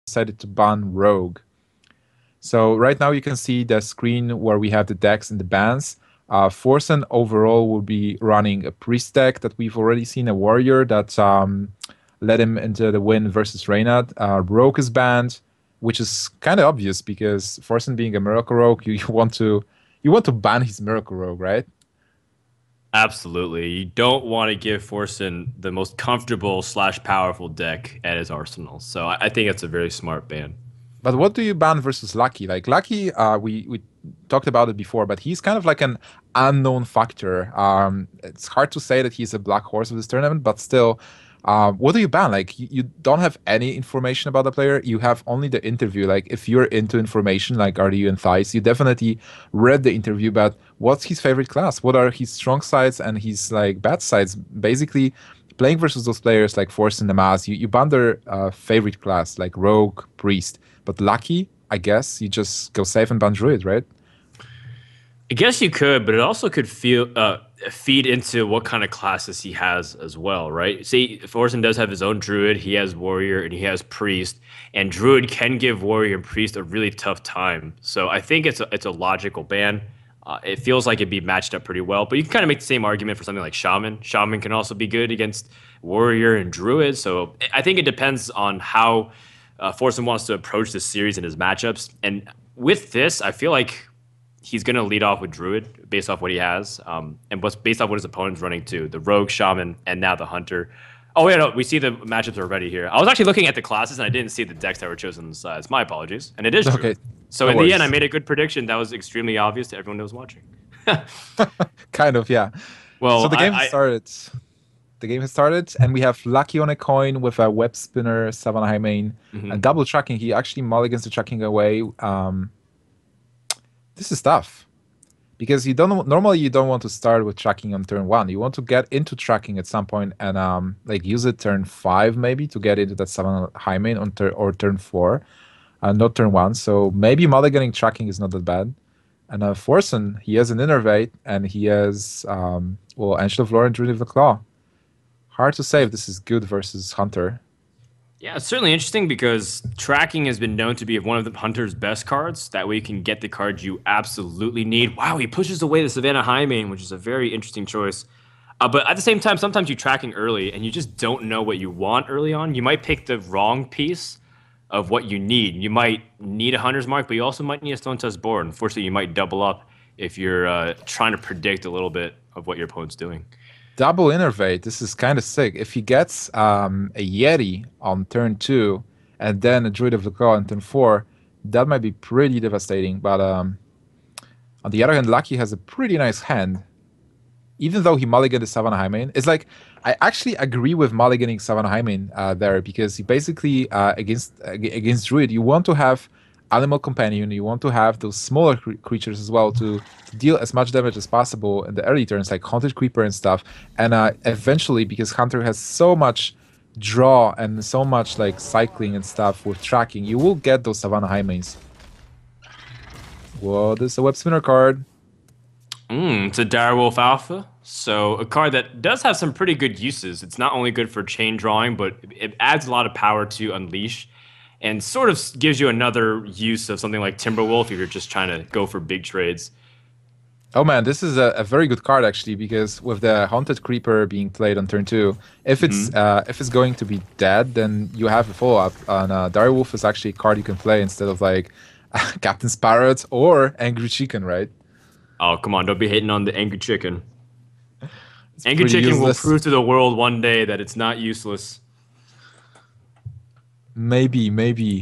decided to ban Rogue. So right now you can see the screen where we have the decks and the bans. Forsen overall will be running a priest deck that we've already seen, a warrior that led him into the win versus Reynad. Rogue is banned, which is kind of obvious because Forsen being a miracle rogue, you want to ban his miracle rogue, right? Absolutely. You don't want to give Forsen the most comfortable slash powerful deck at his arsenal. So I think it's a very smart ban. But what do you ban versus Lucky? Like Lucky, we talked about it before, but he's kind of like an unknown factor. It's hard to say that he's a black horse of this tournament, but still, what do you ban? Like you don't have any information about the player. You have only the interview. Like if you're into information, like RDU and Thighs, you definitely read the interview. But what's his favorite class? What are his strong sides and his like bad sides? Basically, playing versus those players like Force and the Mass, you ban their favorite class like Rogue, Priest. But Lucky, I guess you just go safe and ban Druid, right? I guess you could, but it also could feed into what kind of classes he has as well, right? See, Forsen does have his own druid, he has warrior, and he has priest, and druid can give warrior and priest a really tough time. So I think it's a logical ban. It feels like it'd be matched up pretty well, but you can kind of make the same argument for something like shaman. Shaman can also be good against warrior and druid. So I think it depends on how Forsen wants to approach this series and his matchups. And with this, I feel like he's going to lead off with Druid based off what he has, and what's based off what his opponent's running too. The Rogue, Shaman, and now the Hunter. Oh, yeah, no, we see the matchups already here. I was actually looking at the classes, and I didn't see the decks that were chosen on the sides. My apologies. And it is true. Okay, So no in the end, worries. I made a good prediction that was extremely obvious to everyone that was watching. Kind of, yeah. So Well, the game has started. The game has started, and we have Lucky on a coin with a web spinner, Savannah High main, and mhm. double tracking. He actually mulligans the tracking away. This is tough because you don't want to start with tracking on turn one. You want to get into tracking at some point and like use it turn five maybe to get into that Savannah High main on turn four, not turn one. So maybe mulliganing tracking is not that bad. And Forsen, he has an Innervate, and he has Ancient of Lore and Druid of the Claw. Hard to say if this is good versus Hunter. Yeah, it's certainly interesting because tracking has been known to be one of the Hunter's best cards. That way you can get the cards you absolutely need. Wow, he pushes away the Savannah Highmane, which is a very interesting choice. But at the same time, sometimes you're tracking early and you just don't know what you want early on. You might pick the wrong piece of what you need. You might need a Hunter's Mark, but you also might need a Stone Test Board. Unfortunately, you might double up if you're trying to predict a little bit of what your opponent's doing. Double Innervate, this is kind of sick. If he gets a Yeti on turn two and then a Druid of the Claw on turn four, that might be pretty devastating. But on the other hand, Lucky has a pretty nice hand. Even though he mulliganed the Savannah Highmane, it's like I actually agree with mulliganing Savannah Highmane there because he basically against Druid, you want to have Animal Companion, you want to have those smaller creatures as well to deal as much damage as possible in the early turns, like Haunted Creeper and stuff. And eventually, because Hunter has so much draw and so much like cycling and stuff with tracking, you will get those Savannah Highmanes. Whoa, this is a Web Spinner card. It's a Direwolf Alpha. So a card that does have some pretty good uses. It's not only good for chain drawing, but it adds a lot of power to Unleash and sort of gives you another use of something like Timberwolf if you're just trying to go for big trades. Oh man, this is a very good card actually because with the Haunted Creeper being played on turn two, if it's going to be dead, then you have a follow up. And Direwolf is actually a card you can play instead of like Captain's Parrot or Angry Chicken, right? Oh, come on, don't be hating on the Angry Chicken. It's Angry pretty Chicken will useless. prove to the world one day that it's not useless. Maybe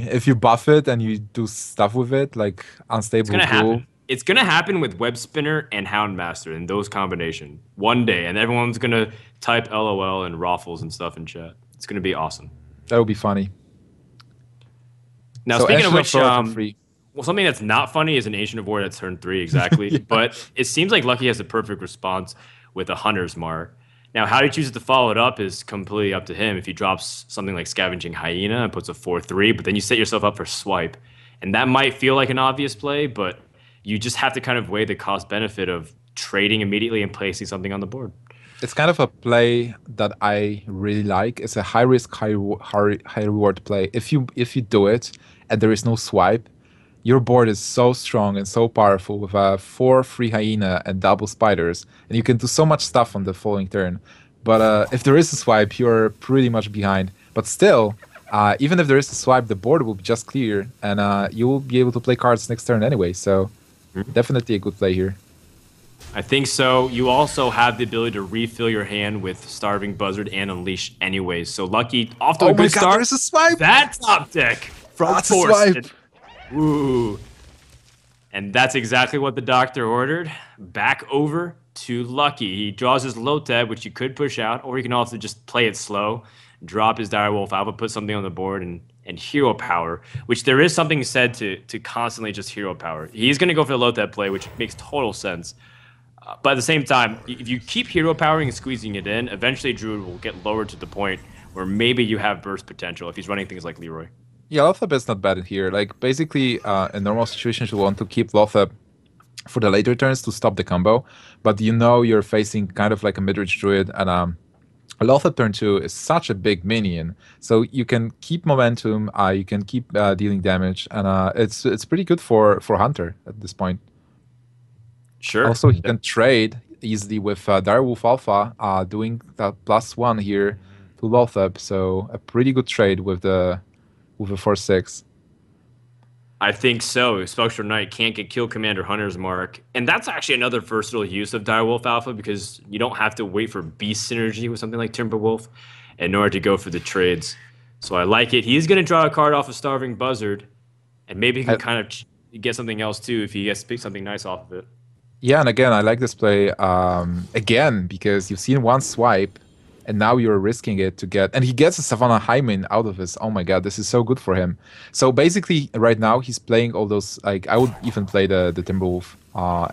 if you buff it and you do stuff with it, like It's Unstable gonna Pool. happen. It's gonna happen with Web Spinner and Houndmaster in those combination one day, and everyone's gonna type LOL and Raffles and stuff in chat. It's gonna be awesome. That would be funny. Now, So speaking of Ancient of which, Thor turn three. well, something that's not funny is an Ancient of War that's turn three exactly. Yeah. But it seems like Lucky has a perfect response with a Hunter's Mark. Now, how he chooses to follow it up is completely up to him. If he drops something like Scavenging Hyena and puts a 4/3, but then you set yourself up for swipe, and that might feel like an obvious play, but you just have to kind of weigh the cost benefit of trading immediately and placing something on the board. it's kind of a play that I really like. It's a high risk, high reward play. If you do it and there is no swipe, your board is so strong and so powerful with four free hyena and double spiders, and you can do so much stuff on the following turn. But if there is a swipe, you're pretty much behind. But still, even if there is a swipe, the board will be just clear, and you will be able to play cards next turn anyway. So definitely a good play here. I think so. You also have the ability to refill your hand with Starving Buzzard and Unleash anyways. So Lucky, off to a Oh my good god, start. there's a swipe! That top deck from That's a swipe! Forsen. Ooh. And that's exactly what the doctor ordered. Back over to Lucky. He draws his Lotad, which you could push out, or you can also just play it slow, drop his Direwolf Alpha, put something on the board, and hero power, which there is something said to constantly just hero power. He's going to go for the Lotad play, which makes total sense. But at the same time, if you keep hero powering and squeezing it in, eventually Druid will get lowered to the point where maybe you have burst potential if he's running things like Leroy. Yeah, Lothab is not bad in here. Like, basically, in normal situations, you want to keep Lothab for the later turns to stop the combo, but you know you're facing kind of like a mid-range druid, and Lothab turn 2 is such a big minion, so you can keep momentum, you can keep dealing damage, and it's pretty good for Hunter at this point. Sure. Also, he can trade easily with Direwolf Alpha, doing that +1 here to Lothab, so a pretty good trade with a 4/6. I think so. Spectral Knight can't get Kill Commander Hunter's Mark. And that's actually another versatile use of Direwolf Alpha because you don't have to wait for beast synergy with something like Timberwolf in order to go for the trades. So I like it. He's going to draw a card off of Starving Buzzard, and maybe he can kind of get something else too if he gets to pick something nice off of it. Yeah, and again, I like this play again because you've seen one swipe, and now you're risking it to get, and he gets a Savannah Hymen out of this. Oh my god, this is so good for him. So basically, right now he's playing all those. Like, I would even play the Timberwolf,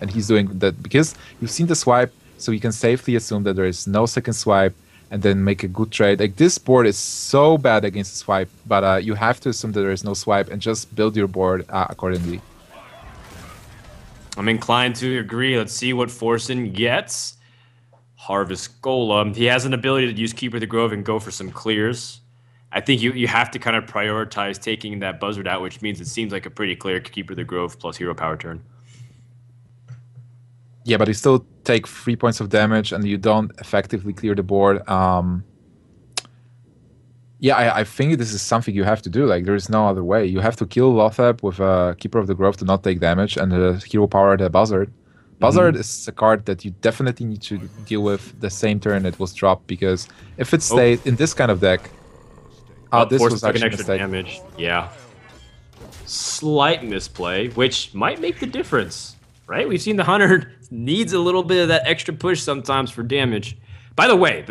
and he's doing that because you've seen the swipe, so you can safely assume that there is no second swipe, and then make a good trade. Like, this board is so bad against the swipe, but you have to assume that there is no swipe and just build your board accordingly. I'm inclined to agree. Let's see what Forsen gets. Harvest Golem. He has an ability to use Keeper of the Grove and go for some clears. I think you have to kind of prioritize taking that Buzzard out, which means it seems like a pretty clear Keeper of the Grove plus hero power turn. Yeah, but you still take 3 points of damage and you don't effectively clear the board. Yeah, I think this is something you have to do. Like, there is no other way. You have to kill Lothab with a Keeper of the Grove to not take damage and hero power the Buzzard. Buzzard is a card that you definitely need to deal with the same turn it was dropped, because if it stayed in this kind of deck, this was actually an extra damage. Yeah. Slight misplay, which might make the difference, right? We've seen the Hunter needs a little bit of that extra push sometimes for damage. By the way,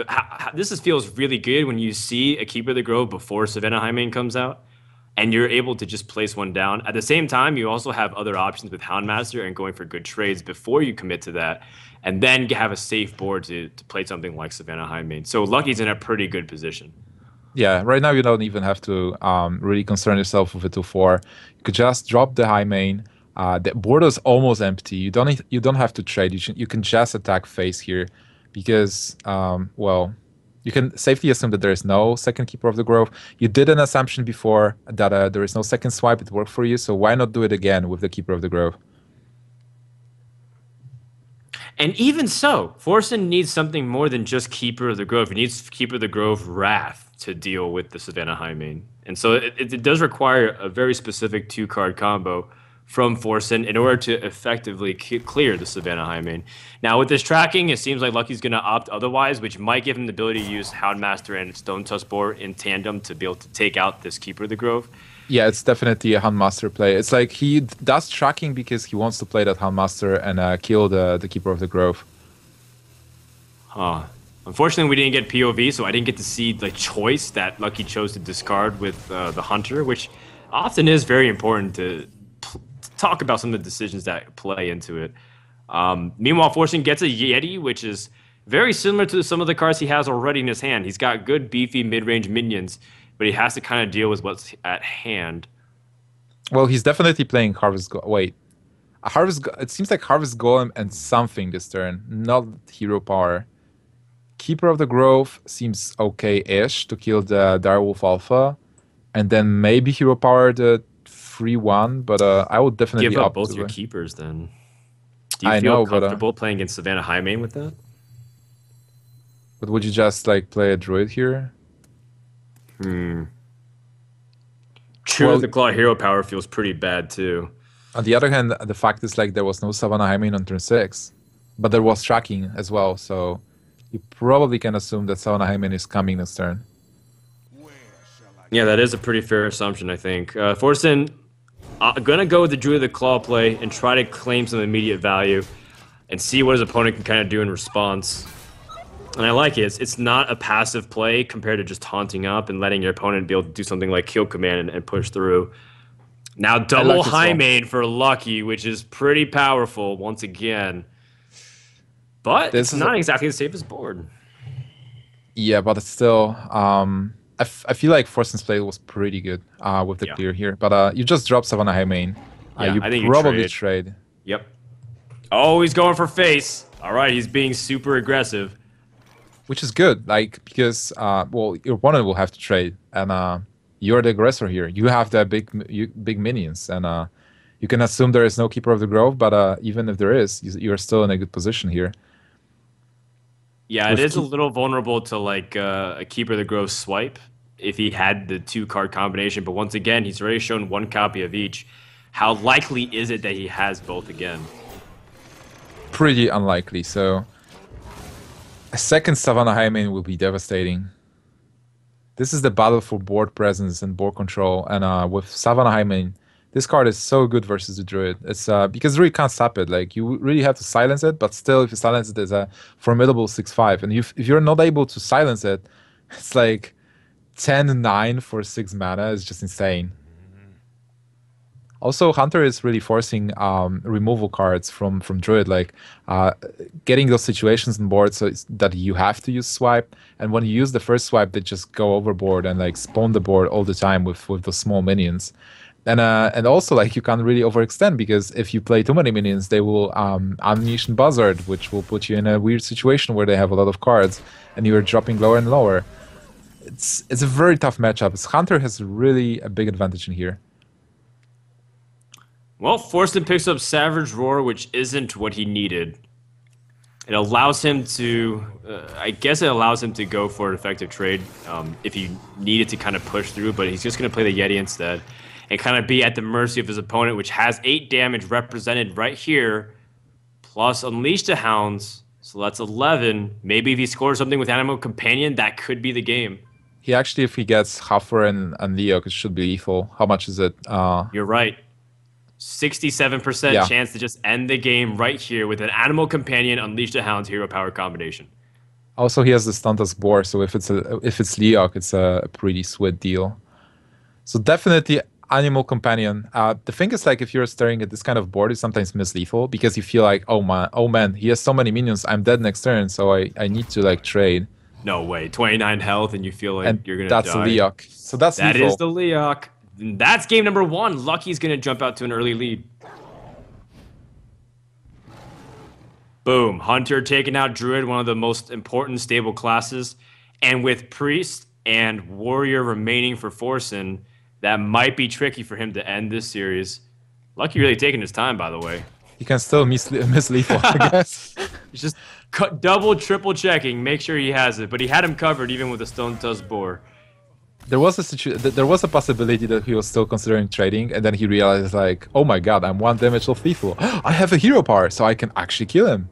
feels really good when you see a Keeper of the Grove before Savannah Hymen comes out, and you're able to just place one down. At the same time, you also have other options with Houndmaster and going for good trades before you commit to that, and then have a safe board to play something like Savannah Hymen. So Lucky's in a pretty good position. Yeah, right now you don't even have to really concern yourself with a 2/4. You could just drop the Hymen. The board is almost empty. You don't have to trade. You can just attack face here, because well, you can safely assume that there is no second Keeper of the Grove. You did an assumption before that there is no second swipe. It worked for you, so why not do it again with the Keeper of the Grove? And even so, Forsen needs something more than just Keeper of the Grove. He needs Keeper of the Grove Wrath to deal with the Savannah Hymen. And so it does require a very specific 2-card combo from Forsen in order to effectively clear the Savannah Hymen. Now, with this tracking, it seems like Lucky's going to opt otherwise, which might give him the ability to use Houndmaster and Stone Tuskboar in tandem to be able to take out this Keeper of the Grove. Yeah, it's definitely a Houndmaster play. It's like he does tracking because he wants to play that Houndmaster and kill the Keeper of the Grove. Huh. Unfortunately, we didn't get POV, so I didn't get to see the choice that Lucky chose to discard with the Hunter, which often is very important to talk about some of the decisions that play into it. Meanwhile, Forsen gets a Yeti, which is very similar to some of the cards he has already in his hand. He's got good, beefy, mid-range minions, but he has to kind of deal with what's at hand. Well, he's definitely playing Harvest Wait. It seems like Harvest Golem and something this turn, not Hero Power. Keeper of the Grove seems okay-ish to kill the Direwolf Alpha, and then maybe Hero Power the 3-1, but I would definitely Give up opt both to. your keepers then. Do you I feel know, but comfortable playing against Savannah Highmane with that? would you just like play a Druid here? Hmm. True, Well, the Claw Hero Power feels pretty bad too. on the other hand, the fact is like there was no Savannah Hymen on turn 6, but there was tracking as well, so you probably can assume that Savannah Hymen is coming this turn. Yeah, that is a pretty fair assumption, I think. Forsen, gonna go with the Druid of the Claw play and try to claim some immediate value and see what his opponent can kind of do in response. And I like it. It's not a passive play compared to just taunting up and letting your opponent be able to do something like kill command and push through. Now I double like this high one. main for Lucky, which is pretty powerful once again. But This it's is not exactly the safest board. Yeah, but it's still. I feel like Forsen's play was pretty good with the Yeah. clear here, but you just drop Savannah High main. Yeah, You I think you probably trade. trade. Yep. Oh, he's going for face. All right, he's being super aggressive. Which is good, like because well, your opponent will have to trade, and you're the aggressor here. You have the big minions, and you can assume there is no Keeper of the Grove, but even if there is, you're still in a good position here. Yeah, it With is a little vulnerable to like a Keeper of the Grove swipe if he had the two card combination. But once again, he's already shown one copy of each. How likely is it that he has both again? pretty unlikely, so a second Savannah High main will be devastating. This is the battle for board presence and board control, and with Savannah High main, this card is so good versus the Druid. It's because you really can't stop it. Like you really have to silence it, but still, if you silence it, it's a formidable 6/5. And if you're not able to silence it, it's like 10-9 for 6 mana. It's just insane. Also, Hunter is really forcing removal cards from Druid, like getting those situations on board so that you have to use swipe. And when you use the first swipe, they just go overboard and like spawn the board all the time with those small minions. And also like you can't really overextend because if you play too many minions, they will unleash Buzzard, which will put you in a weird situation where they have a lot of cards and you're dropping lower and lower. It's a very tough matchup. Hunter has really a big advantage in here. Well, Forsen picks up Savage Roar, which isn't what he needed. It allows him to, I guess it allows him to go for an effective trade if he needed to kind of push through, but he's just going to play the Yeti instead and kind of be at the mercy of his opponent, which has 8 damage represented right here, plus Unleash the Hounds, so that's 11. Maybe if he scores something with Animal Companion, that could be the game. He actually, if he gets Huffer and Leok, it should be lethal. How much is it? You're right. 67% Yeah. chance to just end the game right here with an Animal Companion, Unleash the Hounds, Hero Power combination. Also, he has the Stuntus Boar, so if it's Leok, it's a pretty sweet deal. So definitely Animal Companion. The thing is, like, if you're staring at this kind of board, you sometimes miss lethal because you feel like, oh man, he has so many minions, I'm dead next turn, so I need to like trade. No way. 29 health and you feel like And you're going to die. that's Leok. So that's That lethal. is the Leok. That's game number 1. Lucky's going to jump out to an early lead. Boom. Hunter taking out Druid, one of the most important stable classes. And with Priest and Warrior remaining for Forsen, that might be tricky for him to end this series. Lucky really taking his time, by the way. He can still miss lethal, I guess. He's just double, triple checking, make sure he has it. But he had him covered even with a Stone Tusk Boar. There was a possibility that he was still considering trading, and then he realized like, oh my god, I'm 1 damage off lethal. I have a hero power, so I can actually kill him.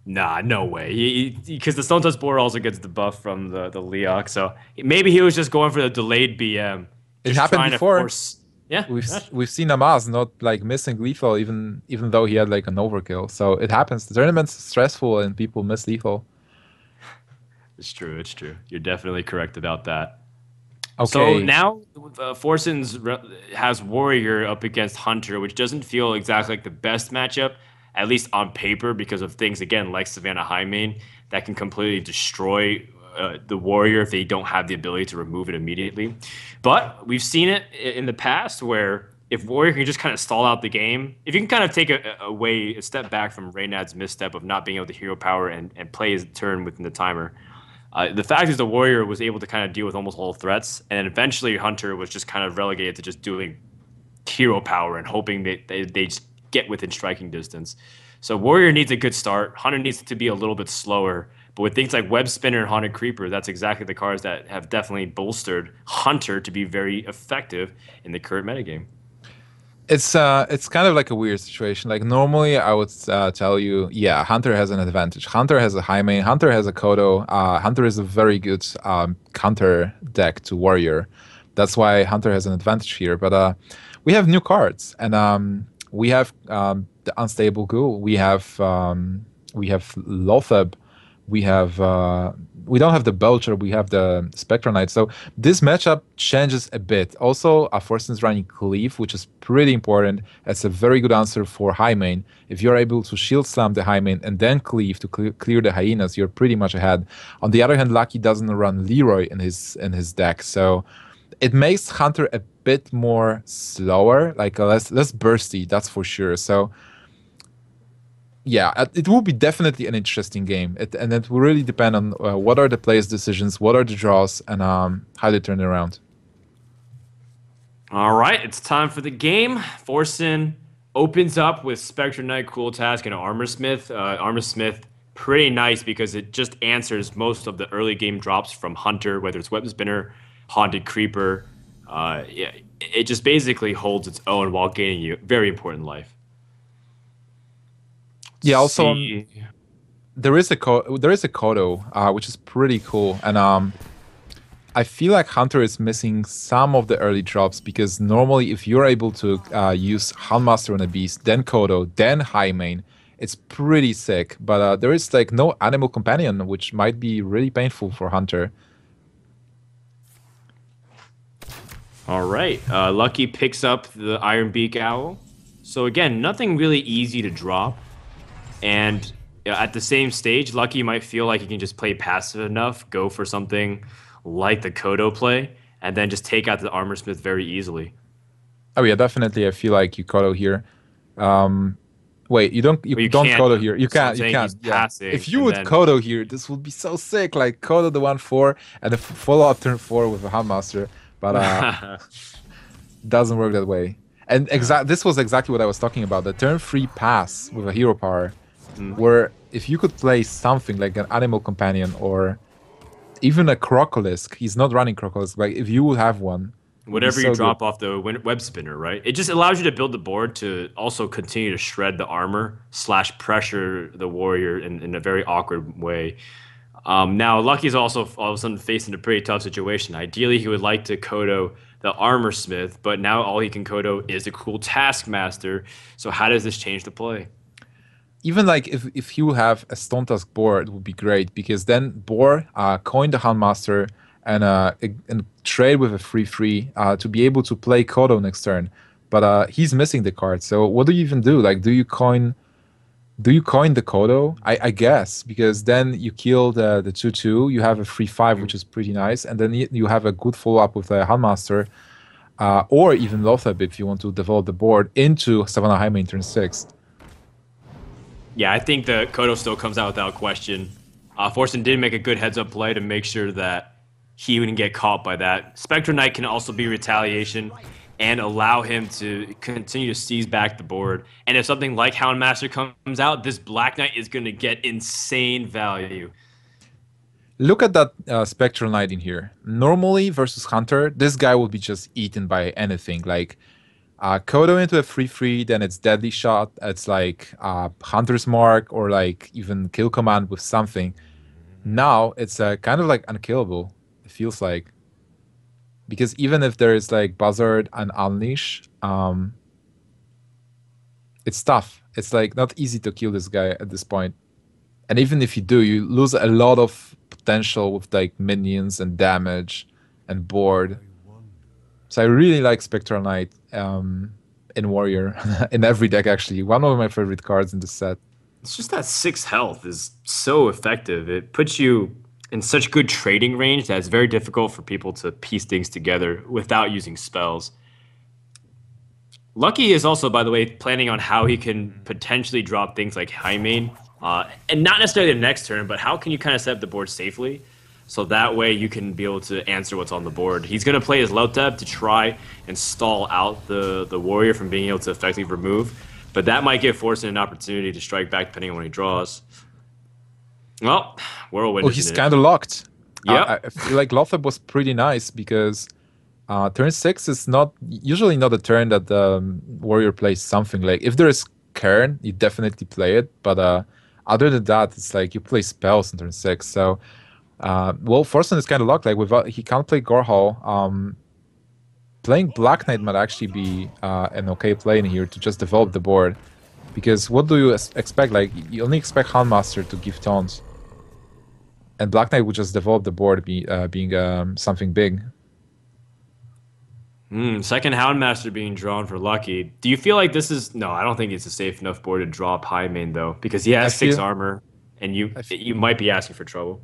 Nah, no way. Because the Stone Tusk Boar also gets the buff from the Leok, so maybe he was just going for the delayed BM. It Just happened trying to before. force- Yeah, We've seen Amaz not like missing lethal even though he had like an overkill. So it happens. The tournament's stressful and people miss lethal. it's true. It's true. You're definitely correct about that. Okay. So now Forsen's has Warrior up against Hunter, which doesn't feel exactly like the best matchup, at least on paper, because of things, again, like Savannah Highmane, that can completely destroy the Warrior if they don't have the ability to remove it immediately. But we've seen it in the past where if Warrior can just kind of stall out the game, if you can kind of take a step back from Reynad's misstep of not being able to hero power and play his turn within the timer. The fact is, the Warrior was able to kind of deal with almost all threats, and then eventually Hunter was just kind of relegated to just doing hero power and hoping that they just get within striking distance. So Warrior needs a good start. Hunter needs to be a little bit slower. But with things like Web Spinner and Haunted Creeper, that's exactly the cards that have definitely bolstered Hunter to be very effective in the current metagame. It's kind of like a weird situation. Like normally I would tell you, yeah, Hunter has an advantage. Hunter has a high main. Hunter has a Kodo. Hunter is a very good counter deck to Warrior. That's why Hunter has an advantage here. But we have new cards, and we have the Unstable Ghoul. We have Lotheb. We don't have the Belcher, we have the Spectral Knight. So this matchup changes a bit. Also, Forsen's running Cleave, which is pretty important. It's a very good answer for high main. If you're able to shield slam the high main and then Cleave to clear the hyenas, you're pretty much ahead. On the other hand, Lucky doesn't run Leroy in his deck, so it makes Hunter a bit more slower, like less bursty, that's for sure. So yeah, it will be definitely an interesting game, and it will really depend on what are the players' decisions, what are the draws, and how they turn it around. All right, it's time for the game. Forsen opens up with Spectre Knight, Cool Task, and Armor Smith. Armor Smith, pretty nice because it just answers most of the early game drops from Hunter, whether it's Web Spinner, Haunted Creeper. Yeah, it just basically holds its own while gaining you very important life. Yeah. Also, See, there is a Kodo, which is pretty cool, and I feel like Hunter is missing some of the early drops because normally if you're able to use Handmaster on a beast, then Kodo, then High Main, it's pretty sick. But there is like no Animal Companion, which might be really painful for Hunter. all right. Lucky picks up the Iron Beak Owl. So again, nothing really easy to drop. And at the same stage, Lucky might feel like he can just play passive enough, go for something like the Kodo play, and then just take out the Armor Smith very easily. Oh yeah, definitely. I feel like you Kodo here. Wait, you But you don't can't. Kodo here. You So I'm can't. You saying can't. he's Yeah. passing, If you and would then Kodo here, this would be so sick. Like Kodo the 1/4 and a follow up turn 4 with a Handmaster. But doesn't work that way. And this was exactly what I was talking about. The turn 3 pass with a hero power, where if you could play something like an Animal Companion or even a Crocolisk, he's not running Crocolisk, but if you would have one, it would be whatever you so good. drop off the Web Spinner, right? It just allows you to build the board to also continue to shred the armor slash pressure the warrior in a very awkward way. Now, Lucky's also all of a sudden facing a pretty tough situation. Ideally, he would like to Kodo the Armor Smith, but now all he can Kodo is the cool Taskmaster. So how does this change the play? Even like if you have a Stone Tusk Boar, it would be great because then Boar coin the Handmaster and trade with a 3/3 to be able to play Kodo next turn. But he's missing the card. So what do you even do? Like, do you coin the Kodo? I guess because then you kill the 2/2. You have a 3/5, which is pretty nice, and then you have a good follow up with a Handmaster, or even Lothab if you want to develop the board into Savannah Highmane turn 6. Yeah, I think the Kodo still comes out without question. Forsen did make a good heads-up play to make sure that he wouldn't get caught by that. Spectre Knight can also be retaliation and allow him to continue to seize back the board. And if something like Houndmaster comes out, this Black Knight is going to get insane value. Look at that Spectral Knight in here. Normally versus Hunter, this guy will be just eaten by anything. Like Kodo into a 3/3, then it's Deadly Shot. It's like Hunter's Mark or like even Kill Command with something. Now it's kind of like unkillable, it feels like. Because even if there is like Buzzard and Unleash, it's tough. It's like not easy to kill this guy at this point. And even if you do, you lose a lot of potential with like minions and damage and board. So I really like Spectral Knight in Warrior, in every deck actually. One of my favorite cards in the set. It's just that 6 health is so effective. It puts you in such good trading range that it's very difficult for people to piece things together without using spells. Lucky is also, by the way, planning on how he can potentially drop things like high main, and not necessarily the next turn, but how can you kind of set up the board safely, so that way you can be able to answer what's on the board. He's going to play his Lotep to try and stall out the warrior from being able to effectively remove, but that might give Forsen an opportunity to strike back depending on when he draws. Well, Whirlwind. Oh, he's kind of locked. Yep. I feel like Lothar was pretty nice because turn 6 is not usually not a turn that the warrior plays something. Like if there is Cairn, you definitely play it, but other than that, it's like you play spells in turn 6. So, well, Forsen is kind of locked. Like without he can't play Gorhal. Playing Black Knight might actually be an okay play in here to just develop the board, because what do you expect? Like you only expect Handmaster to give taunts. And Black Knight would just develop the board being something big. Second Houndmaster being drawn for Lucky. Do you feel like this is... No, I don't think it's a safe enough board to draw up high main, though, because he has 6 armor, and you might be asking for trouble.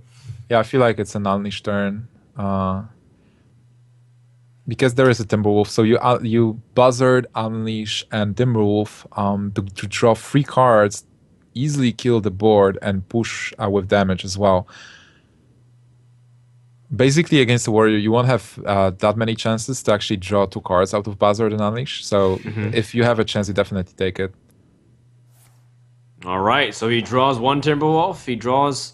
Yeah, I feel like it's an Unleash turn. Because there is a Timberwolf, so you Buzzard, Unleash, and Timberwolf to draw 3 cards, easily kill the board, and push with damage as well. Basically, against the warrior, you won't have that many chances to actually draw 2 cards out of Buzzard and Unleash. So if you have a chance, you definitely take it. All right, so he draws 1 Timberwolf. He draws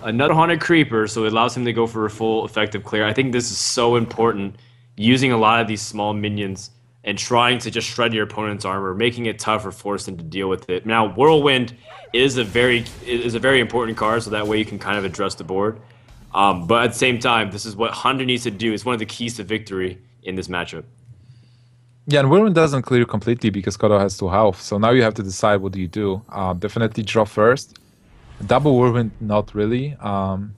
another Haunted Creeper, so it allows him to go for a full effective clear. I think this is so important, using a lot of these small minions and trying to just shred your opponent's armor, making it tough for Forsen to deal with it. Now, Whirlwind is a very important card, so that way you can kind of address the board. But at the same time, this is what Hunter needs to do. It's one of the keys to victory in this matchup. Yeah, and Whirlwind doesn't clear completely because Kodo has 2 health. So now you have to decide what do you do. Definitely draw first. Double Whirlwind, not really. Well,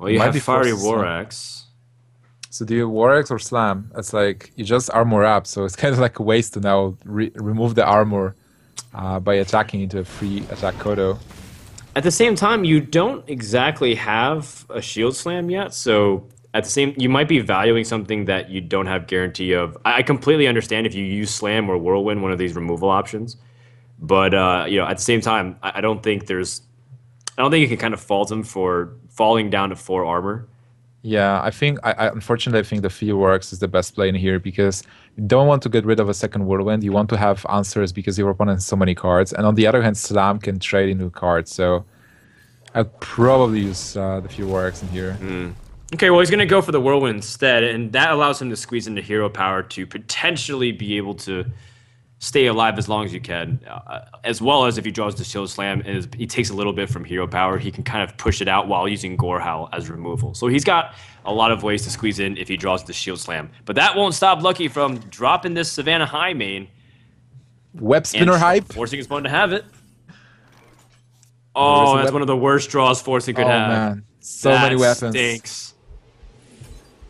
you have Fiery War Axe. So do you War Axe or Slam? It's like you just armor up. So it's kind of like a waste to now remove the armor by attacking into a free attack Kodo. At the same time, you don't exactly have a Shield Slam yet, so at the same, you might be valuing something that you don't have guarantee of. I completely understand if you use Slam or Whirlwind, one of these removal options, but you know, at the same time, I don't think you can kind of fault him for falling down to 4 armor. Yeah, unfortunately, I think the Fear Works is the best play in here because you don't want to get rid of a second Whirlwind. You want to have answers because your opponent has so many cards. And on the other hand, Slam can trade into cards. So I'd probably use the Fear Works in here. Okay, well, he's going to go for the Whirlwind instead. And that allows him to squeeze into Hero Power to potentially be able to stay alive as long as you can, as well as if he draws the Shield Slam and he takes a little bit from Hero Power, he can kind of push it out while using Gorehowl as removal. So he's got a lot of ways to squeeze in if he draws the Shield Slam. But that won't stop Lucky from dropping this Savannah High main. Web Spinner hype? Forcing his opponent to have it. Oh, that's one of the worst draws Forsen could have. Man. So many weapons. Stinks.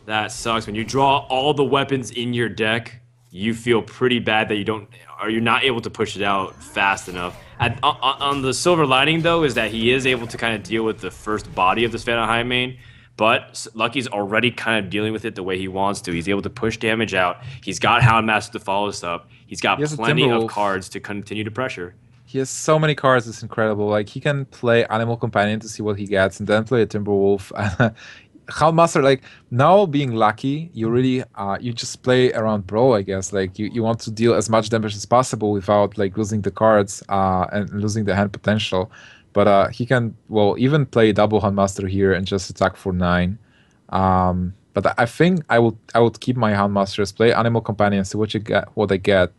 That sucks. When you draw all the weapons in your deck, you feel pretty bad that you're not able to push it out fast enough. On the silver lining, though, is that he is able to kind of deal with the first body of the Savannah High main, but Lucky's already kind of dealing with it the way he wants to. He's able to push damage out. He's got Houndmaster to follow this up. He's got plenty of cards to continue to pressure. He has so many cards, it's incredible. Like, he can play Animal Companion to see what he gets, and then play a Timberwolf. Houndmaster, like, now being Lucky, you really you just play around Brawl, I guess. Like, you want to deal as much damage as possible without like losing the cards and losing the hand potential. But he can, well, even play double Houndmaster here and just attack for 9. But I think I would keep my Houndmasters, play Animal Companion, see what I get.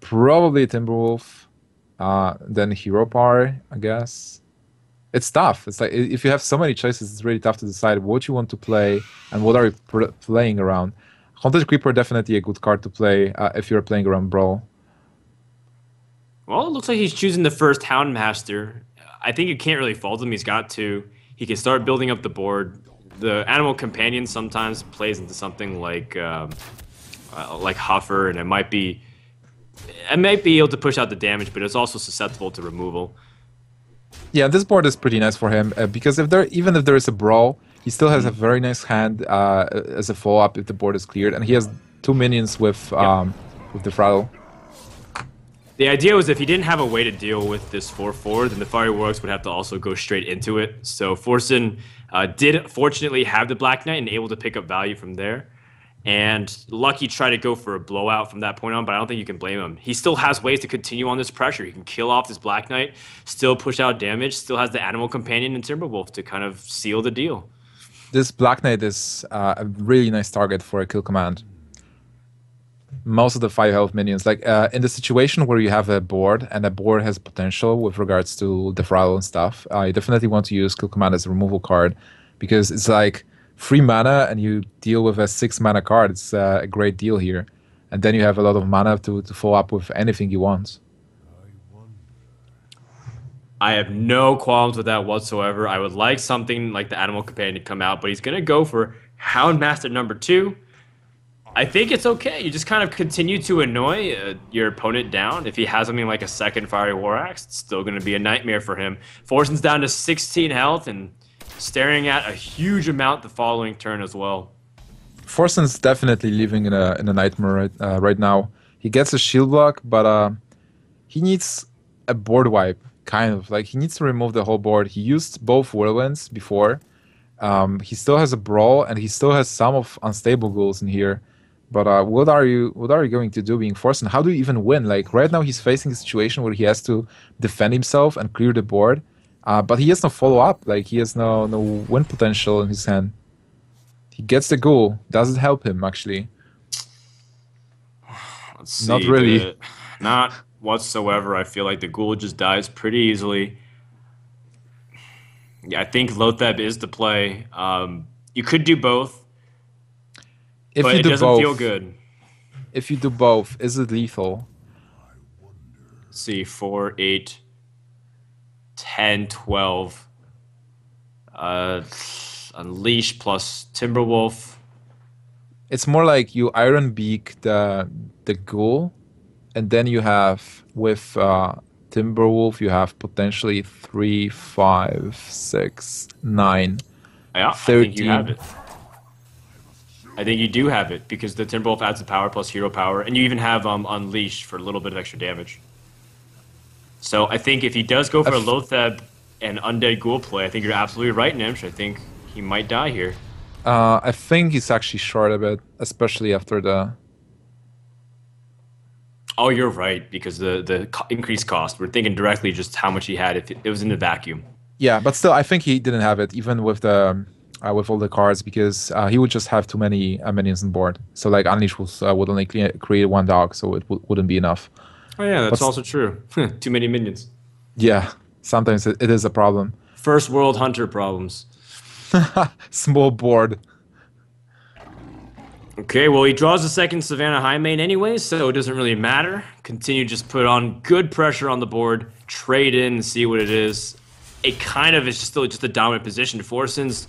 Probably Timberwolf, then Hero Power, I guess. It's tough. It's like if you have so many choices, it's really tough to decide what you want to play and what are you playing around. Haunted Creeper definitely a good card to play if you're playing around Brawl. Well, it looks like he's choosing the first Houndmaster. I think you can't really fault him. He's got 2. He can start building up the board. The Animal Companion sometimes plays into something like Huffer, and it might be able to push out the damage, but it's also susceptible to removal. Yeah, this board is pretty nice for him because even if there is a Brawl, he still has a very nice hand as a follow-up if the board is cleared, and he has 2 minions with with the throttle. The idea was if he didn't have a way to deal with this 4-4, then the Fiery Warlocks would have to also go straight into it. So Forsen did fortunately have the Black Knight and able to pick up value from there. And Lucky tried to go for a blowout from that point on, but I don't think you can blame him. He still has ways to continue on this pressure. He can kill off this Black Knight, still push out damage, still has the Animal Companion and Timberwolf to kind of seal the deal. This Black Knight is a really nice target for a kill command. Most of the 5 health minions, like in the situation where you have a board and a board has potential with regards to the throttle and stuff, I definitely want to use kill command as a removal card, because it's like 3 mana and you deal with a 6 mana card. It's a great deal here, and then you have a lot of mana to follow up with anything you want. I have no qualms with that whatsoever. I would like something like the Animal Companion to come out, but he's going to go for Houndmaster number 2. I think it's okay. You just kind of continue to annoy your opponent down. If he has something like a second Fiery War Axe, it's still going to be a nightmare for him. Forsen's down to 16 health and staring at a huge amount the following turn as well. Forsen's definitely living in a nightmare right now. He gets a shield block, but he needs a board wipe, kind of. Like, he needs to remove the whole board. He used both Whirlwinds before. He still has a Brawl, and he still has some of Unstable Ghouls in here. But what are you going to do being Forsen? How do you even win? Like, right now he's facing a situation where he has to defend himself and clear the board, but he has no follow-up. Like, he has no win potential in his hand. He gets the Ghoul. Does it help him, actually? Let's see. Not really. Not whatsoever. I feel like the Ghoul just dies pretty easily. Yeah, I think Lotheb is the play. You could do both. But it doesn't feel good. If you do both, is it lethal? Let's see, 4, 8, 10, 12. Unleash plus Timberwolf. It's more like you Iron Beak the Ghoul, and then you have with Timberwolf you have potentially 3, 5, 6, 9, yeah, 13. I think you have it. I think you do have it, because the Timberwolf adds the power plus hero power, and you even have Unleash for a little bit of extra damage. So I think if he does go for a Lotheb and Undead Ghoul play, I think you're absolutely right, Nimsh. I think he might die here. I think he's actually short a bit, especially after the... Oh, you're right, because the increased cost. We're thinking directly just how much he had if it was in the vacuum. Yeah, but still, I think he didn't have it, even with the... with all the cards, because he would just have too many minions on board. So like Unleash would only create 1 dog, so it wouldn't be enough. Oh yeah, that's also true. Too many minions. Yeah, sometimes it is a problem. First world hunter problems. Small board. Okay, well he draws the second Savannah High Main anyway, so it doesn't really matter. Continue just put on good pressure on the board, trade in and see what it is. It kind of is still just a dominant position. Forsen's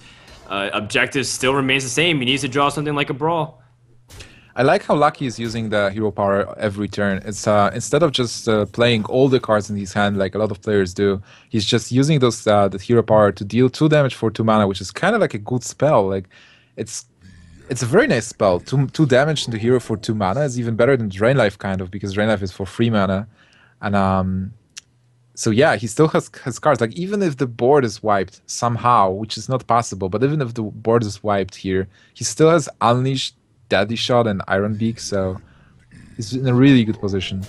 objective still remains the same. He needs to draw something like a Brawl. I like how Lucky is using the hero power every turn. It's instead of just playing all the cards in his hand like a lot of players do, he's just using those the hero power to deal 2 damage for 2 mana, which is kind of like a good spell. Like it's a very nice spell. 2 damage into hero for 2 mana is even better than Drain Life, kind of, because Drain Life is for 3 mana. And so yeah, he still has cards. Like, even if the board is wiped somehow, which is not possible, but even if the board is wiped here, he still has Unleashed, Daddy Shot, and Iron Beak, so he's in a really good position.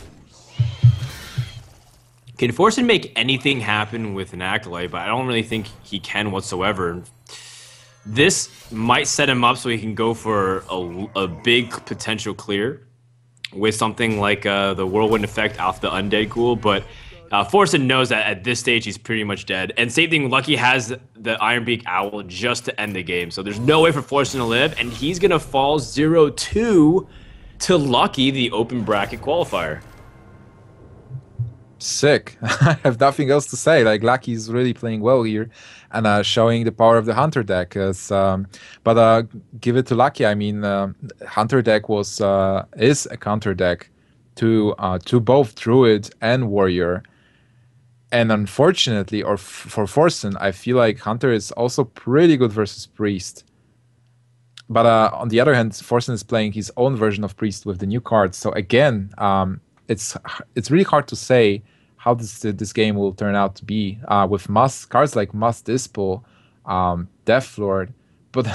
Can Forsen make anything happen with an Acolyte? But I don't really think he can whatsoever. This might set him up so he can go for a big potential clear with something like the Whirlwind effect off the Undead Ghoul, but Forsen knows that at this stage he's pretty much dead. And same thing, Lucky has the Ironbeak Owl just to end the game. So there's no way for Forsen to live, and he's going to fall 0-2 to Lucky, the open bracket qualifier. Sick. I have nothing else to say. Like, Lucky's really playing well here and showing the power of the Hunter deck. But give it to Lucky. I mean, Hunter deck is a counter deck to both Druid and Warrior. And unfortunately, or for Forsen, I feel like Hunter is also pretty good versus Priest. But on the other hand, Forsen is playing his own version of Priest with the new cards. So again, it's it's really hard to say how this game will turn out to be with cards like Must Dispo, Death Lord. But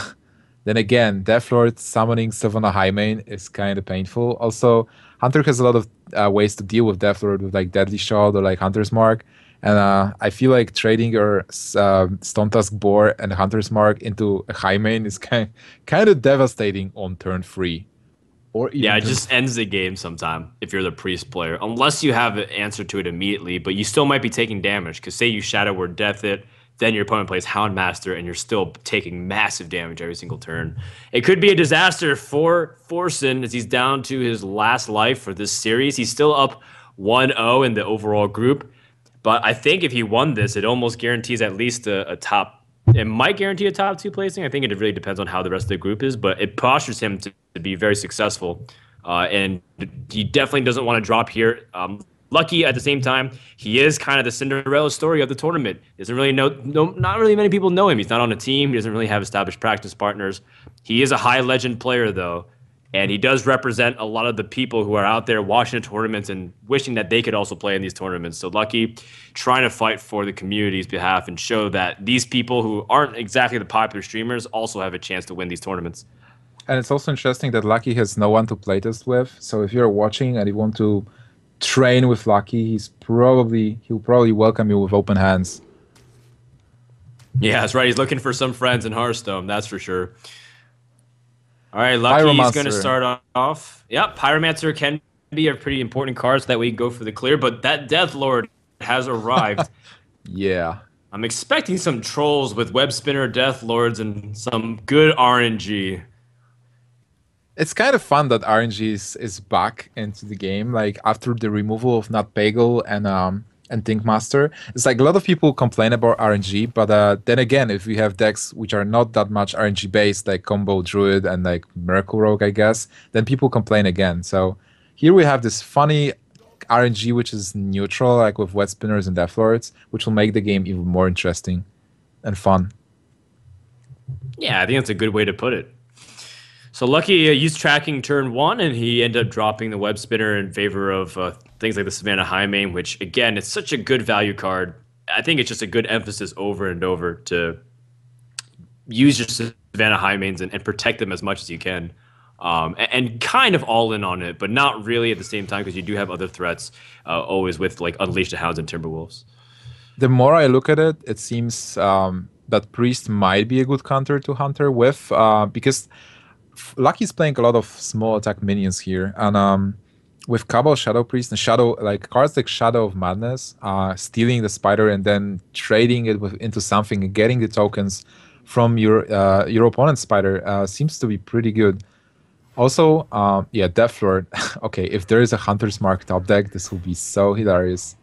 then again, Death Lord summoning Savannah Highmane is kind of painful. Also, Hunter has a lot of ways to deal with Death Lord with like Deadly Shot or like Hunter's Mark. And I feel like trading your Stone Tusk Boar and Hunter's Mark into a Highmane is kind of devastating on turn 3. Or Yeah, even it turn. just ends the game sometime if you're the priest player, unless you have an answer to it immediately. But you still might be taking damage because say you Shadow Word Death it, then your opponent plays Houndmaster, and you're still taking massive damage every single turn. It could be a disaster for Forsen as he's down to his last life for this series. He's still up 1-0 in the overall group, but I think if he won this, it almost guarantees at least a top. It might guarantee a top two placing. I think it really depends on how the rest of the group is, but it postures him to be very successful. And he definitely doesn't want to drop here. Lucky at the same time, he is kind of the Cinderella story of the tournament. Doesn't really not really many people know him. He's not on a team. He doesn't really have established practice partners. He is a high legend player though, and he does represent a lot of the people who are out there watching the tournaments and wishing that they could also play in these tournaments. So Lucky trying to fight for the community's behalf and show that these people who aren't exactly the popular streamers also have a chance to win these tournaments. And it's also interesting that Lucky has no one to playtest with. So if you're watching and you want to train with Lucky, he'll probably welcome you with open hands. Yeah, that's right. He's looking for some friends in Hearthstone, that's for sure. All right, Lucky's going to start off. Yep, Pyromancer can be a pretty important card, so that we can go for the clear. But that Death Lord has arrived. Yeah. I'm expecting some trolls with Web Spinner, Death Lords, and some good RNG. It's kind of fun that RNG is back into the game. Like after the removal of Not Bagel and Thinkmaster, it's like a lot of people complain about RNG, but then again, if we have decks which are not that much RNG based, like Combo Druid and like Miracle Rogue, I guess, then people complain again. So here we have this funny RNG which is neutral, like with Wet Spinners and Death Lords, which will make the game even more interesting and fun. Yeah, I think that's a good way to put it. So Lucky used tracking turn 1, and he ended up dropping the Web Spinner in favor of things like the Savannah Highmane, which, again, it's such a good value card. I think it's just a good emphasis over and over to use your Savannah Highmanes and protect them as much as you can. And kind of all in on it, but not really at the same time because you do have other threats always with like Unleash the Hounds and Timberwolves. The more I look at it, it seems that Priest might be a good counter to Hunter with because Lucky's playing a lot of small attack minions here, and with Cabal, Shadow Priest, and cards like Shadow of Madness, stealing the spider and then trading it into something and getting the tokens from your opponent's spider seems to be pretty good. Also, yeah, Death Lord. Okay, if there is a Hunter's Mark top deck, this will be so hilarious.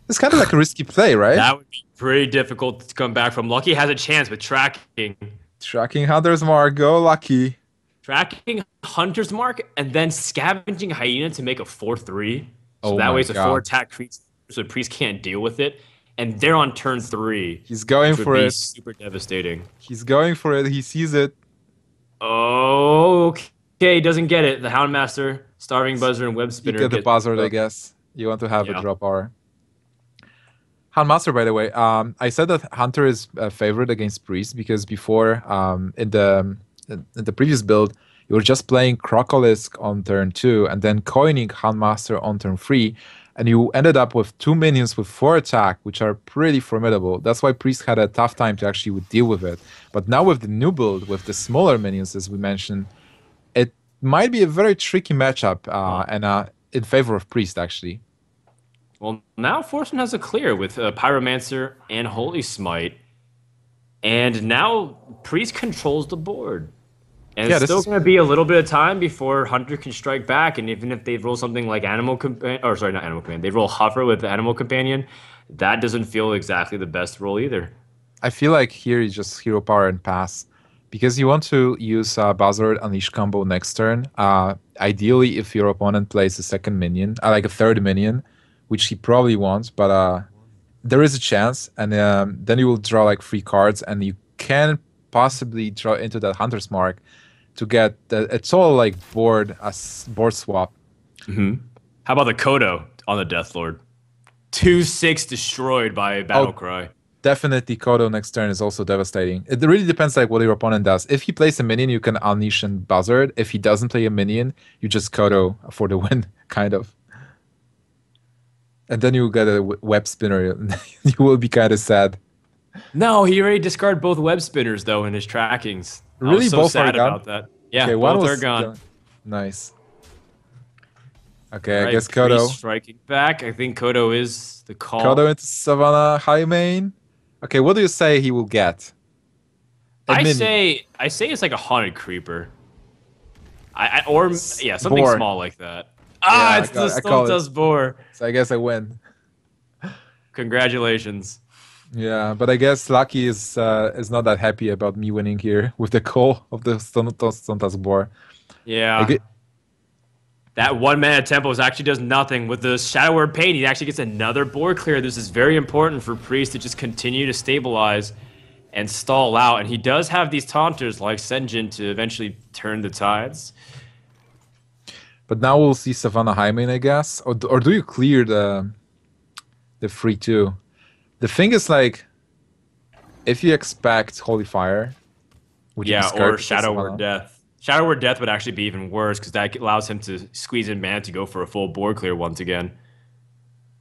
It's kind of like a risky play, right? That would be pretty difficult to come back from. Lucky has a chance with tracking. Tracking Hunter's Mark, go Lucky. Tracking Hunter's Mark and then scavenging Hyena to make a 4/3. So Oh that my way it's a God. 4 attack creature, so the priest can't deal with it. And they're on turn 3. He's going which for would be it. super devastating. He's going for it. He sees it. Oh, okay, doesn't get it. The Houndmaster, Starving Buzzer, and Web You Spinner get the get buzzard, I guess. You want to have a Yeah. drop hour. Houndmaster, by the way, I said that Hunter is a favorite against Priest because before, in the previous build, you were just playing Crocolisk on turn 2 and then coining Houndmaster on turn 3, and you ended up with 2 minions with 4 attack, which are pretty formidable. That's why Priest had a tough time to actually deal with it. But now with the new build, with the smaller minions, as we mentioned, it might be a very tricky matchup and in favor of Priest, actually. Well, now Forsen has a clear with Pyromancer and Holy Smite. And now Priest controls the board. And Yeah, it's this still is- going to be a little bit of time before Hunter can strike back. And even if they roll something like Animal Companion, or sorry, not Animal Companion, they roll Hover with the Animal Companion, that doesn't feel exactly the best roll either. I feel like here you just hero power and pass. Because you want to use Buzzard Unleash combo next turn. Ideally, if your opponent plays a second minion, like a third minion, which he probably wants, but there is a chance. And then you will draw like 3 cards, and you can possibly draw into that Hunter's Mark. to get it's all like board swap. How about the Kodo on the Death Lord? 2/6 destroyed by Battle Oh, Cry. definitely Kodo next turn is also devastating. It really depends like what your opponent does. If he plays a minion, you can unleash and buzzard. If he doesn't play a minion, you just Kodo for the win, kind of. And then you get a web spinner. And you will be kind of sad. No, he already discarded both web spinners though in his trackings. I was Really, so both are sad gone. about that. Yeah, Okay, one both are was gone. nice. All Okay, I right, guess Priest Kodo. striking back. I think Kodo is the Kodo call. into Savannah High Main. Okay, what do you say he will get? A minion. I say it's like a haunted creeper. Or yeah, something Boar. small like that. Yeah, Ah, it's the I call it. Stone Boar. So I guess I win. Congratulations. Yeah, but I guess Lucky is not that happy about me winning here with the call of the Stontas Boar. I Yeah. get, That 1 mana tempo actually does nothing. With the Shadow Word Pain, he actually gets another board clear. This is very important for Priest to just continue to stabilize and stall out. And he does have these taunters like Senjin to eventually turn the tides. but now we'll see Savannah High Main, I guess. Or do you clear the free two? The thing is like, if you expect Holy Fire, would you be Yeah, scared or to play Shadow Word Savannah? Death. Shadow Word Death would actually be even worse because that allows him to squeeze in mana to go for a full board clear once again.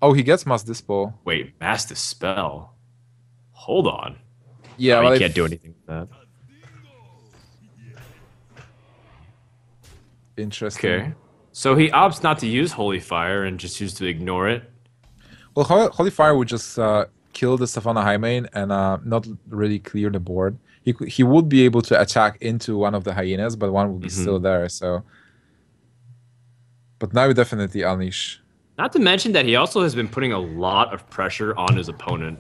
Oh, he gets Mass Dispo. Wait, Mass Dispel? Hold on. Yeah, Oh, you but can't do anything with that. interesting. Okay. So he opts not to use Holy Fire and just chooses to ignore it. Well, Holy Fire would just kill the Savannah High Main and not really clear the board. He would be able to attack into one of the hyenas, but one would be still there. So, but now you definitely unleash. Not to mention that he also has been putting a lot of pressure on his opponent.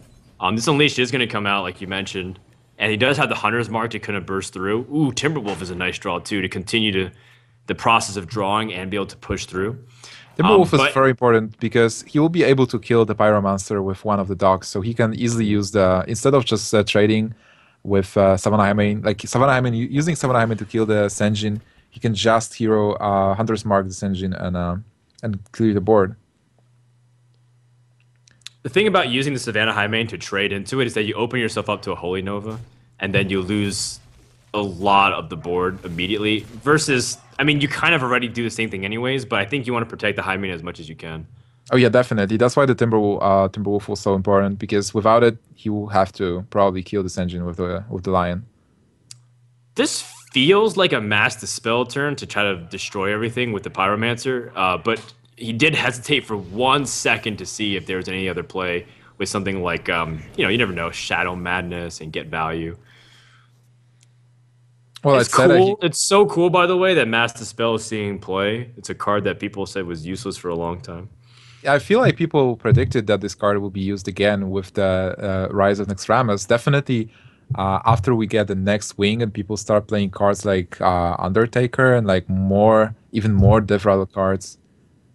This Unleash is going to come out, like you mentioned, and he does have the Hunter's Mark to kind of burst through. Ooh, Timberwolf is a nice draw, too, to continue the process of drawing and be able to push through. Timberwolf is But very important because he will be able to kill the Pyromancer with one of the dogs, so he can easily use the instead of just trading with Savannah Hymen, like Savannah Hymen using Savannah Hymen to kill the Senjin, he can just hero Hunter's Mark the Senjin and clear the board. the thing about using the Savannah Highmane to trade into it is that you open yourself up to a Holy Nova, and then you lose a lot of the board immediately. Versus, I mean, you kind of already do the same thing anyways, but I think you want to protect the Highmane as much as you can. Oh yeah, definitely. That's why the Timberwolf was so important because without it, he will have to probably kill this engine with the lion. This feels like a Mass Dispel turn to try to destroy everything with the Pyromancer, but he did hesitate for 1 second to see if there was any other play with something like, you never know, Shadow Madness and get value. Well, It's it said cool. It's so cool, by the way, that Mass Dispel is seeing play. It's a card that people said was useless for a long time. I feel like people predicted that this card will be used again with the Rise of Naxxramas. Definitely, after we get the next wing and people start playing cards like Undertaker and like even more Devral cards.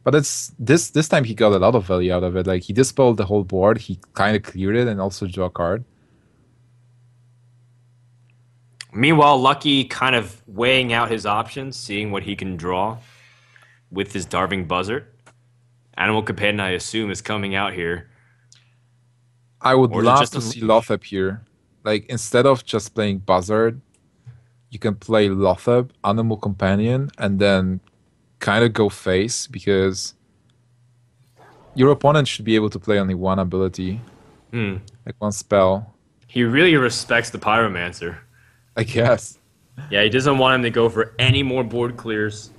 But it's this time he got a lot of value out of it. Like he dispelled the whole board, he kind of cleared it, and also drew a card. Meanwhile, Lucky kind of weighing out his options, seeing what he can draw with his Darving Buzzard. Animal Companion, I assume, is coming out here. I would Or is it love just to see Unleash? Lothep here. Like instead of just playing Buzzard, you can play Lothep, Animal Companion, and then kind of go face because your opponent should be able to play only one ability, like one spell, He really respects the Pyromancer. I guess. Yeah, he doesn't want him to go for any more board clears.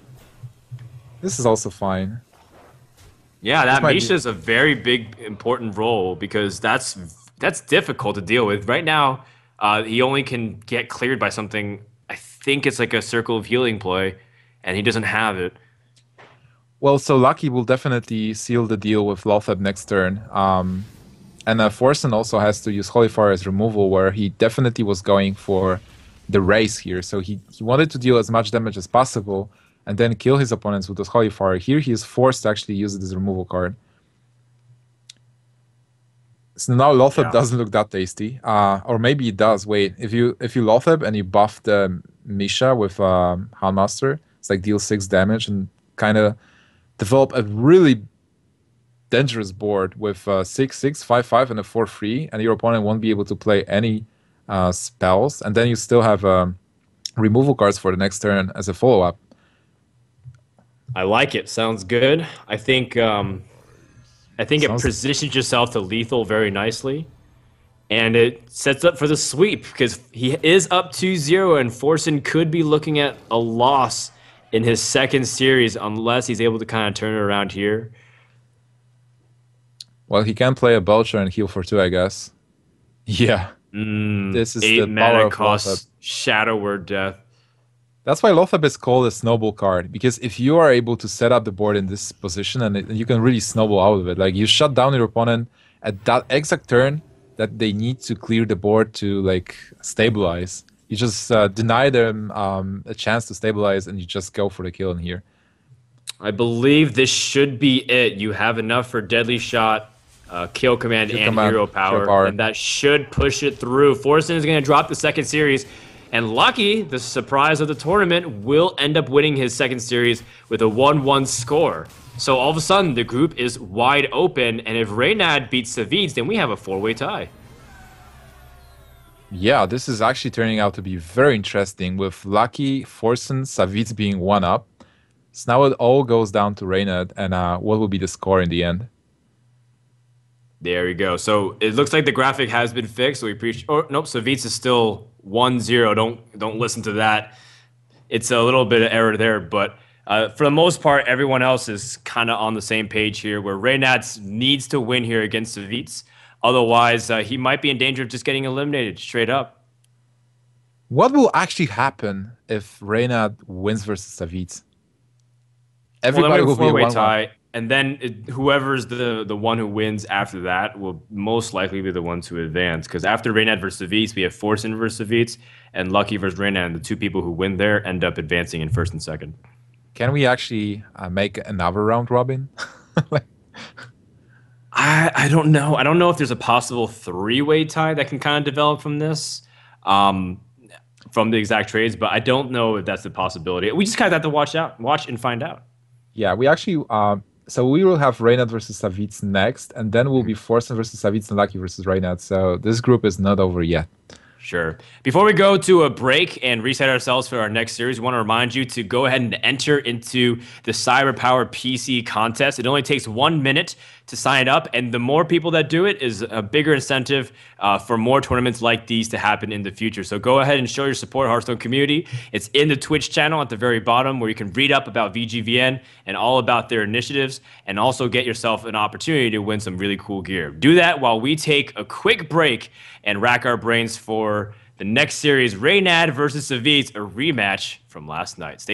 This is also fine. Yeah, that might Misha be- is a very big, important role because that's difficult to deal with. Right now, he only can get cleared by something. I think it's like a Circle of Healing play, and he doesn't have it. Well, so Lucky will definitely seal the deal with Lothep next turn. And Forsen also has to use Holy Fire as removal, where he definitely was going for the race here. So he wanted to deal as much damage as possible and then kill his opponents with this Holy Fire. Here he is forced to actually use it as a removal card. So now Lothep Yeah. doesn't look that tasty. Or maybe it does. Wait, if you Lothep and you buff the Misha with Houndmaster. It's like deal 6 damage and kind of develop a really dangerous board with 6/6, 5/5, and a 4/3, and your opponent won't be able to play any spells, and then you still have removal cards for the next turn as a follow-up. I like it. Sounds good. I think it Sounds positions yourself to lethal very nicely. And it sets up for the sweep because he is up 2-0, and Forsen could be looking at a loss in his second series unless he's able to kind of turn it around here. well, he can play a Belcher and heal for 2, I guess. Yeah, this is Eight the power mana of Lothab. costs Shadow Word Death. That's why Lothab is called a snowball card, because if you are able to set up the board in this position, and you can really snowball out of it. Like, you shut down your opponent at that exact turn that they need to clear the board to like stabilize. You just deny them a chance to stabilize, and you just go for the kill in here. I believe this should be it. You have enough for Deadly Shot, Kill Command, Kill and Command, Hero Hero Power, Power. and that should push it through. Forsen is going to drop the second series, and Lucky, the surprise of the tournament, will end up winning his second series with a 1-1 score. So all of a sudden, the group is wide open, and if Reynad beats Savitz, then we have a 4-way tie. Yeah, this is actually turning out to be very interesting, with Lucky, Forsen, Savitz being 1-up. So now it all goes down to Reynad and what will be the score in the end. There we go. So it looks like the graphic has been fixed. So we appreciate. Oh nope, Savitz is still 1-0. Don't listen to that. It's a little bit of error there, but for the most part, everyone else is kind of on the same page here. Where Reynad needs to win here against Savitz, otherwise he might be in danger of just getting eliminated straight up. What will actually happen if Reynad wins versus Savitz? Everybody Well, will then we be have a a 4-way 1-1. tie, and then whoever's the one who wins after that will most likely be the ones who advance. Because after Reynad versus Savitz, we have Forsen versus Savitz, and Lucky versus Reynad, and the two people who win there end up advancing in first and second. Can we actually make another round robin? Like, I don't know. I don't know if there's a possible 3-way tie that can kind of develop from this, from the exact trades, but I don't know if that's a possibility. We just kind of have to watch and find out. yeah, we actually so we will have Reynad versus Savitz next, and then we'll be Forsen versus Savitz and Lucky versus Reynad. So this group is not over yet. Sure. Before we go to a break and reset ourselves for our next series, we want to remind you to go ahead and enter into the Cyberpower PC contest. It only takes 1 minute to sign up, and the more people that do it is a bigger incentive for more tournaments like these to happen in the future. So go ahead and show your support, Hearthstone community. It's in the Twitch channel at the very bottom, where you can read up about VGVN and all about their initiatives, and also get yourself an opportunity to win some really cool gear. Do that while we take a quick break and rack our brains for the next series, Reynad versus Savitz, a rematch from last night. Stay